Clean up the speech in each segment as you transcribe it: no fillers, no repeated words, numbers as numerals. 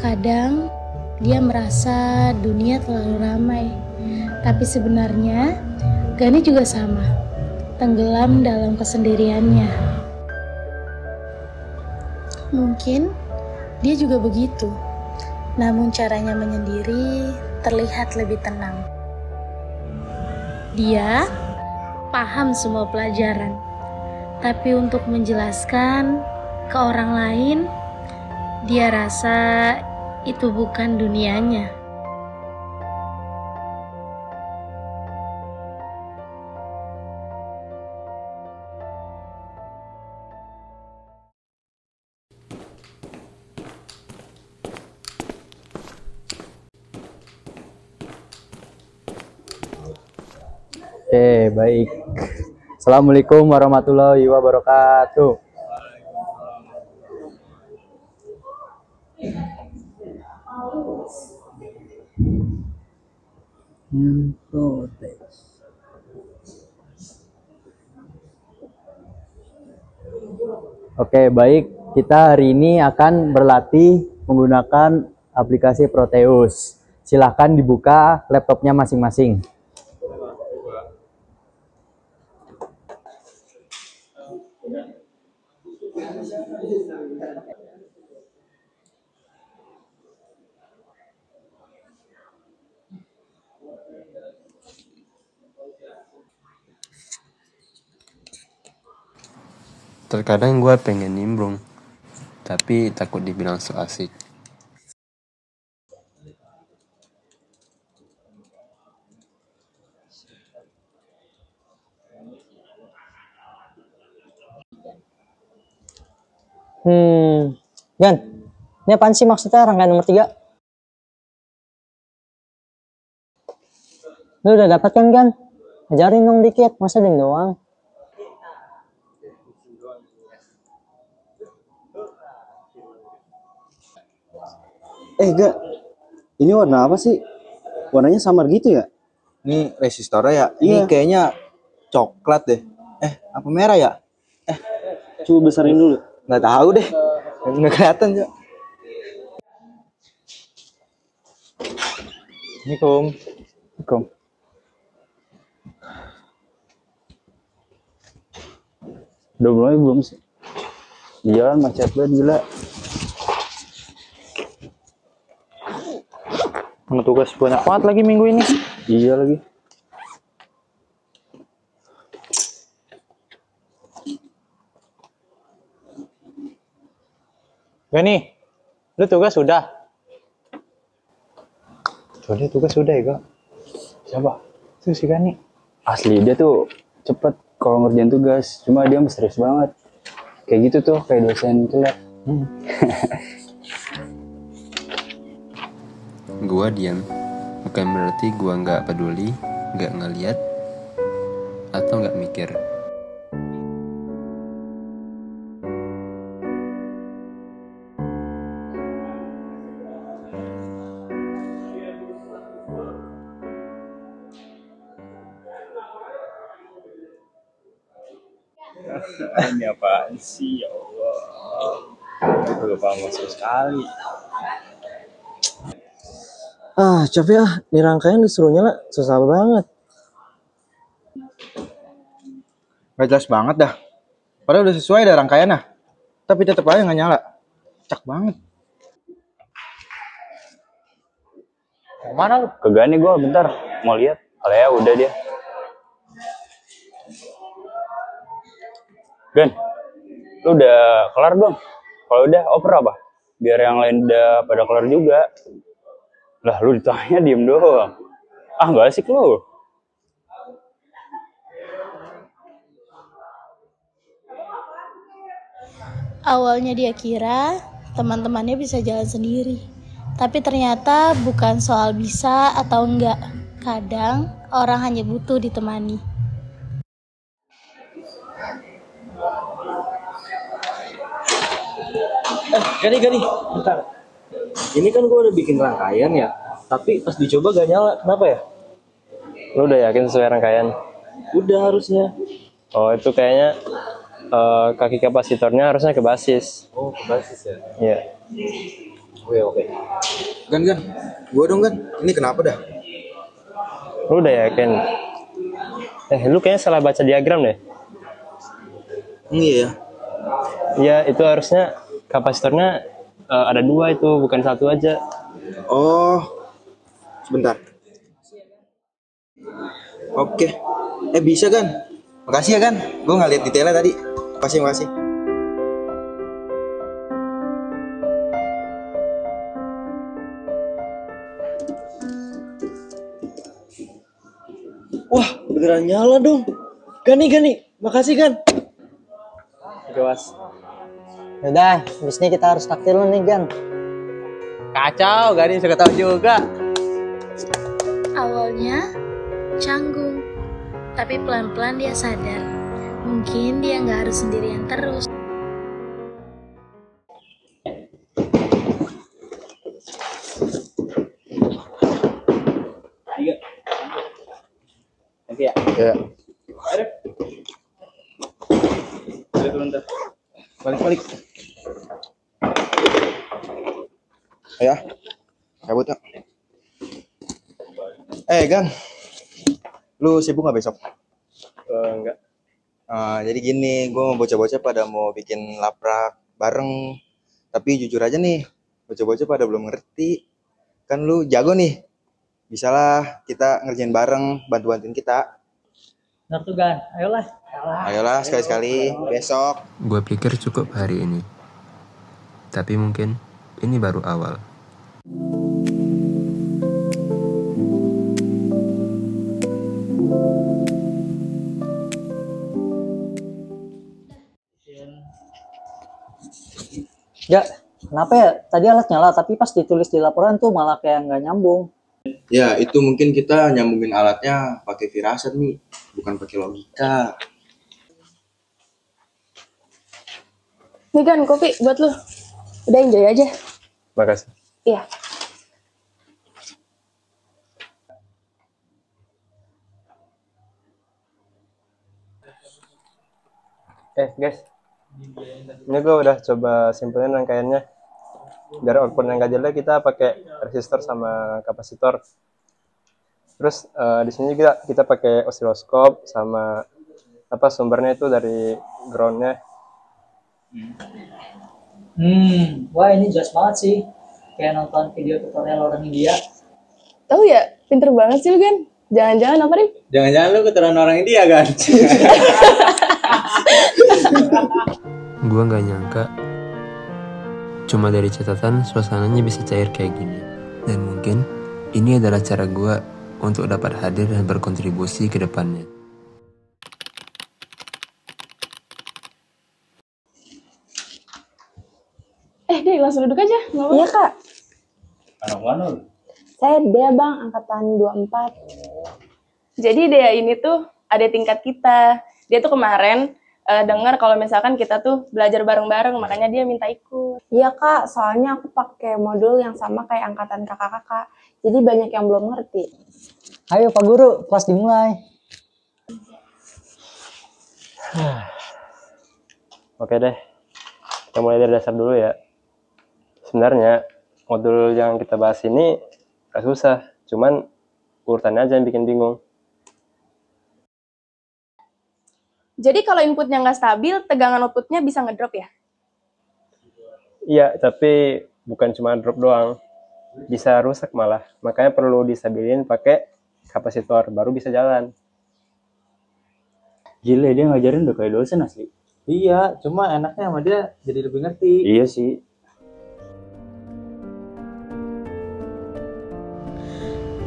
Kadang dia merasa dunia terlalu ramai, tapi sebenarnya Gani juga sama, tenggelam dalam kesendiriannya. Mungkin dia juga begitu, namun caranya menyendiri terlihat lebih tenang. Dia paham semua pelajaran, tapi untuk menjelaskan ke orang lain, dia rasa itu bukan dunianya. Oke, baik. Assalamualaikum warahmatullahi wabarakatuh. Oke, baik. Kita hari ini akan berlatih menggunakan aplikasi Proteus. Silahkan dibuka laptopnya masing-masing. Terkadang gue pengen nimbrung, tapi takut dibilang so asik. Gan, ini apaan sih maksudnya rangkaian nomor 3? Lu udah dapat kan, Gan? Ajarin dong dikit, masa ding doang? Gak, ini warna apa sih? Warnanya samar gitu ya? Ini resistornya ya? Iya. Ini kayaknya coklat deh. Apa merah ya? Coba besarin dulu. Nggak tahu deh. Nggak kelihatan ya. Assalamualaikum. Assalamualaikum. Udah mulai belum sih? Di jalan macet banget gila. Tugas banyak banget lagi minggu ini. Iya lagi. Gani, lu tugas sudah? Soalnya tugas sudah ya, Kak. Siapa? Itu si Gani. Asli dia tuh cepet kalau ngerjain tugas, cuma dia serius banget. Kayak gitu tuh, kayak dosen tuh lah. Gua diam, bukan berarti gua nggak peduli, nggak ngeliat, atau nggak mikir. Ini apaan sih, ya Allah. Aku lupa masuk sekali. Capek di rangkaian disuruhnya lah, susah banget. Nggak jelas banget dah. Padahal udah sesuai dah rangkaian. Tapi tetap aja nggak nyala. Cak banget. Mana lu? Kagak nih gua bentar mau lihat. Kalau ya udah dia. Gan, lu udah kelar belum? Kalau udah oper apa? Biar yang lain udah pada kelar juga. Lah lu ditanya diem doang. Nggak asik lu. Awalnya dia kira teman-temannya bisa jalan sendiri, tapi ternyata bukan soal bisa atau enggak. Kadang orang hanya butuh ditemani. Gani, bentar. Ini kan gue udah bikin rangkaian ya, tapi pas dicoba gak nyala. Kenapa ya? Lu udah yakin sesuai rangkaian? Udah harusnya. Oh, itu kayaknya kaki kapasitornya harusnya ke basis. Oh, ke basis ya? Iya. Oke. Gan, gua dong Gan. Ini kenapa dah? Lu udah yakin? Lu kayaknya salah baca diagram deh. Iya ya. Iya, itu harusnya kapasitornya ada 2 itu, bukan 1 aja. Oh, sebentar. Oke. Bisa Gan. Makasih ya Gan. Gua nggak lihat detailnya tadi. Makasih. Wah, beneran nyala dong. Gani. Makasih, Gan. Oke, Was. Yaudah, abis ini kita harus takdir lu nih, Gan. Kacau, Gani suka tahu juga. Awalnya canggung, tapi pelan-pelan dia sadar. Mungkin dia nggak harus sendirian terus. Nanti ya. Ya. Balik. Ya. Cabut yuk. Gan. Lu sibuk nggak besok? Enggak. Jadi gini, gue mau bocah-bocah pada mau bikin laprak bareng. Tapi jujur aja nih, bocah-bocah pada belum ngerti. Kan lu jago nih. Bisalah kita ngerjain bareng, bantu-bantuin kita. Bener tuh, Gan. Ayolah sekali-sekali besok. Gue pikir cukup hari ini. Tapi mungkin ini baru awal. Ya, kenapa ya? Tadi alat nyala, tapi pas ditulis di laporan tuh malah kayak nggak nyambung. Ya, itu mungkin kita nyambungin alatnya pakai firasat nih, bukan pakai logika. Nih Gan, kopi buat lu. Udah enjoy aja. Makasih. Iya. Guys. Ini gue udah coba simpelin rangkaiannya. Biar outputnya nggak jelek, kita pakai resistor sama kapasitor. Terus di sini kita pakai osiloskop sama sumbernya itu dari groundnya. Wah ini jelas banget sih. Kayak nonton video tutorial orang India. Tahu ya, pinter banget sih lu Gan. Jangan-jangan apa nih? Jangan-jangan lu keturunan orang India, Gan. Gue nggak nyangka cuma dari catatan suasananya bisa cair kayak gini. Dan mungkin ini adalah cara gue untuk dapat hadir dan berkontribusi ke depannya. Dek, langsung duduk aja. Iya, Kak. Anak mana lu? Saya Dea, Bang, angkatan 24. Jadi Dea ini tuh ada tingkat kita. Dia tuh kemarin dengar kalau misalkan kita tuh belajar bareng-bareng, makanya dia minta ikut. Iya, Kak. Soalnya aku pakai modul yang sama kayak angkatan kakak-kakak. Jadi banyak yang belum ngerti. Ayo Pak Guru, kelas dimulai. Oke deh, kita mulai dari dasar dulu ya. Sebenarnya modul yang kita bahas ini gak susah, cuman urutannya aja yang bikin bingung. Jadi kalau inputnya nggak stabil, tegangan outputnya bisa ngedrop ya? Iya, tapi bukan cuma drop doang, bisa rusak malah. Makanya perlu disabilin pakai kapasitor, baru bisa jalan. Gila, dia ngajarin udah kayak dosen asli. Iya, cuma enaknya sama dia jadi lebih ngerti. Iya sih.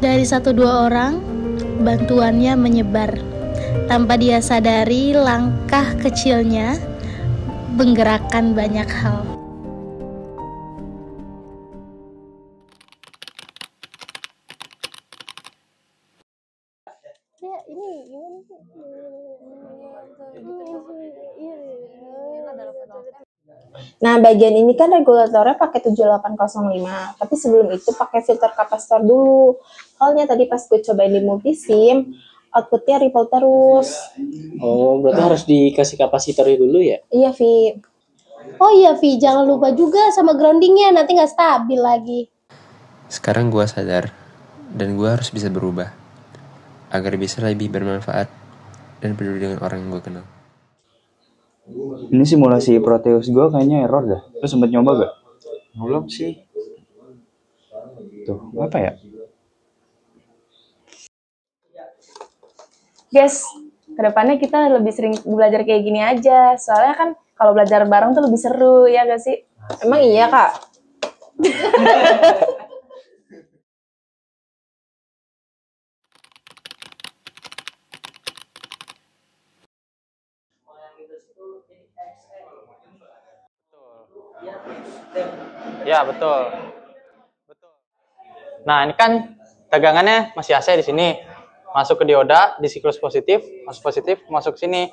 Dari 1-2 orang, bantuannya menyebar. Tanpa dia sadari, langkah kecilnya menggerakkan banyak hal. Nah, bagian ini kan regulatornya pakai 7805, tapi sebelum itu pakai filter kapasitor dulu. Soalnya tadi pas gue cobain di multisim, outputnya ripple terus. Oh, berarti harus dikasih kapasitornya dulu ya? Iya, Vi. Oh iya Vi, jangan lupa juga sama groundingnya, nanti nggak stabil lagi. Sekarang gue sadar, dan gue harus bisa berubah, agar bisa lebih bermanfaat dan peduli dengan orang yang gue kenal. Ini simulasi Proteus gue kayaknya error dah. Lu sempet nyoba gak? Belum sih. Tuh, apa ya? Guys, kedepannya kita lebih sering belajar kayak gini aja. Soalnya kan kalau belajar bareng tuh lebih seru, ya gak sih? Emang iya, Kak? Ya, betul. Nah, ini kan tegangannya masih AC di sini. Masuk ke dioda di siklus positif, masuk sini.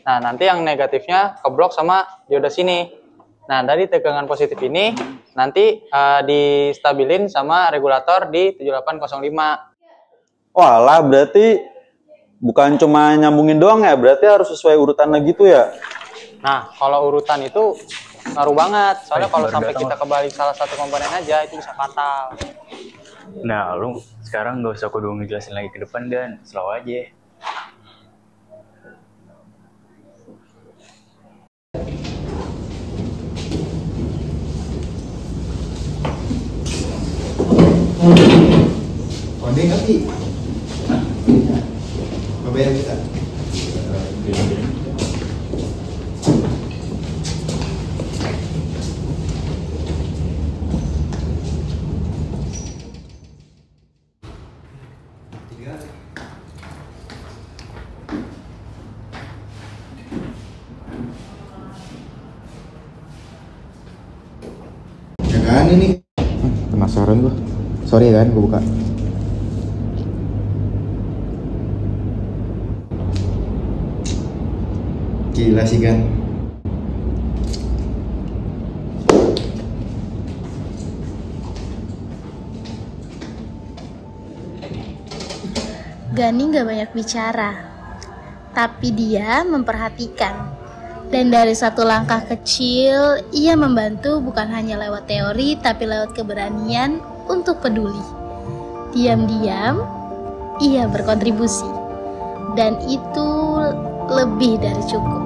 Nah, nanti yang negatifnya keblok sama dioda sini. Nah, dari tegangan positif ini nanti distabilin sama regulator di 7805. Walah, berarti bukan cuma nyambungin doang ya, berarti harus sesuai urutannya gitu ya? Nah, kalau urutan itu ngaruh banget. Soalnya kalau sampai kita kebalik salah satu komponen aja, itu bisa fatal. Nah, lu sekarang gak usah kudu ngejelasin lagi ke depan, Dan. Slow aja. Konde nggak sih? Mau bayar kita? Ya kan ini? Penasaran gua. Sorry ya kan, gua buka. Gila sih kan. Gani gak banyak bicara, tapi dia memperhatikan. Dan dari satu langkah kecil, ia membantu bukan hanya lewat teori, tapi lewat keberanian untuk peduli. Diam-diam, ia berkontribusi. Dan itu lebih dari cukup.